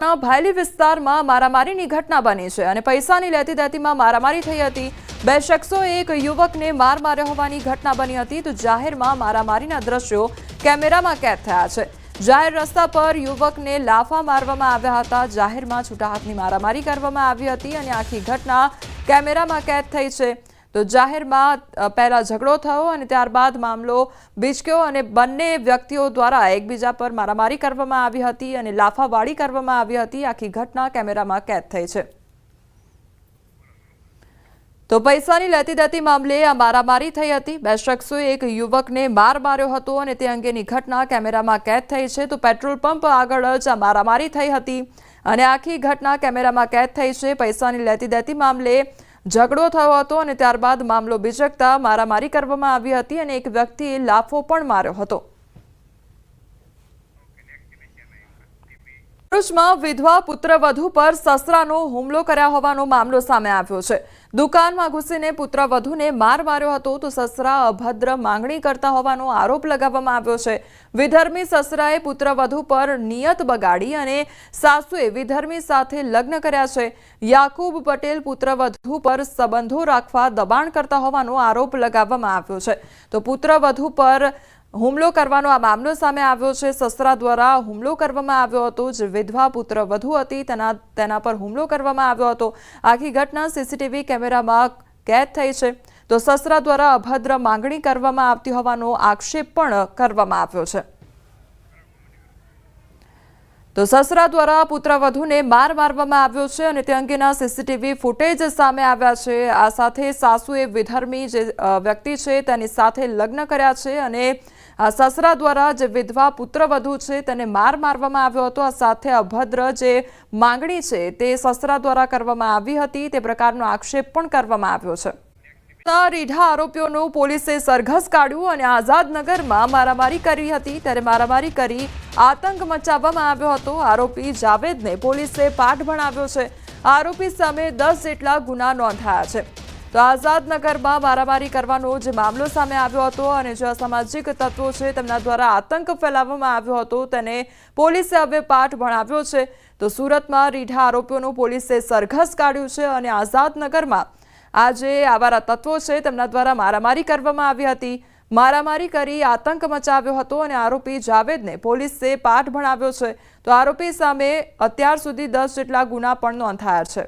ભાયલી વિસ્તારમાં મારામારીની ઘટના બની છે અને પૈસાની લેતી દેતીમાં મારામારી થઈ હતી। બે શખ્સોએ એક યુવકને માર માર્યો હોવાની ઘટના બની હતી। તો જાહેરમાં મારામારીના દ્રશ્યો કેમેરામાં કેદ થયા છે। જાહેર રસ્તા પર યુવકને લાફા મારવામાં આવ્યા હતા। જાહેરમાં છૂટા હાથની મારામારી કરવામાં આવી હતી અને આખી ઘટના કેમેરામાં કેદ થઈ છે। તો જાહેરમાં પહેલા ઝઘડો થયો અને ત્યારબાદ મામલો બીચક્યો અને બંને વ્યક્તિઓ દ્વારા એકબીજા પર મારામારી કરવામાં આવી હતી અને લાફાવાળી કરવામાં આવી હતી। આખી ઘટના કેમેરામાં કેદ થઈ છે। તો પૈસાની લેતી દેતી મામલે આ મારામારી થઈ હતી। બે શખ્સોએ એક યુવકને માર માર્યો હતો અને તે અંગેની ઘટના કેમેરામાં કેદ થઈ છે। તો પેટ્રોલ પંપ આગળ જ આ મારામારી થઈ હતી અને આખી ઘટના કેમેરામાં કેદ થઈ છે। પૈસાની લેતી દેતી મામલે ઝઘડો થયો હતો અને ત્યારબાદ મામલો બીચકતા મારામારી કરવામાં આવી હતી અને એક વ્યક્તિએ લાફો પણ માર્યો હતો। ભરૂચમાં વિધવા પુત્રવધુ પર સસરાનો હુમલો કર્યા હોવાનો મામલો સામે આવ્યો છે। દુકાનમાં ઘૂસીને પુત્રવધુને માર માર્યો હતો તો સસરા અભદ્ર માંગણી કરતા હોવાનો આરોપ લગાવવામાં આવ્યો છે। વિધર્મી સસરાએ પુત્રવધુ પર નિયત બગાડી અને સાસુએ વિધર્મી સાથે લગ્ન કર્યા છે। યાકુબ પટેલ પુત્રવધુ પર સંબંધો રાખવા દબાણ કરતા હોવાનો આરોપ લગાવવામાં આવ્યો છે। તો પુત્રવધુ પર હુમલો કરવાનો આ મામલો સામે આવ્યો છે। સસરા દ્વારા હુમલો કરવામાં આવ્યો હતો। જે વિધવા પુત્રવધુ હતી તેના પર હુમલો કરવામાં આવ્યો હતો। આખી ઘટના સીસીટીવી કેમેરામાં કેદ થઈ છે। તો સસરા દ્વારા અભદ્ર માંગણી કરવામાં આવતી હોવાનો આક્ષેપ પણ કરવામાં આવ્યો છે। તો સસરા દ્વારા પુત્રવધુને માર મારવામાં આવ્યો છે અને તે અંગેના સીસીટીવી ફૂટેજ સામે આવ્યા છે। આ સાથે સાસુએ વિધર્મી જે વ્યક્તિ છે તેની સાથે લગ્ન કર્યા છે અને સસરા દ્વારા જે વિધવા પુત્રવધુ છે તેને માર મારવામાં આવ્યો હતો। આ સાથે અભદ્ર જે માંગણી છે તે સસરા દ્વારા કરવામાં આવી હતી તે પ્રકારનો આક્ષેપ પણ કરવામાં આવ્યો છે। રીઢા આરોપીઓનું પોલીસે સરઘસ કાઢ્યું અને આઝાદનગરમાં મારામારી કરી હતી। ત્યારે મારામારી કરી આતંક મચાવવામાં આવ્યો હતો। આરોપી જાવેદને પોલીસે પાઠ ભણાવ્યો છે। આરોપી સામે 10 જેટલા ગુના નોંધાયા છે। તો આઝાદનગરમાં મારામારી કરવાનો જે મામલો સામે આવ્યો હતો અને જે અસામાજિક તત્વો છે તેમના દ્વારા આતંક ફેલાવવામાં આવ્યો હતો તેને પોલીસે હવે પાઠ ભણાવ્યો છે। તો સુરતમાં રીઢા આરોપીઓનું પોલીસે સરઘસ કાઢ્યું છે અને આઝાદનગરમાં આ જે આવારા તત્વો છે તેમના દ્વારા મારામારી કરવામાં આવી હતી। મારામારી કરી આતંક મચાવ્યો હતો અને આરોપી જાવેદને પોલીસે પાઠ ભણાવ્યો છે। તો આરોપી સામે અત્યાર સુધી 10 જેટલા ગુના પણ નોંધાયા છે।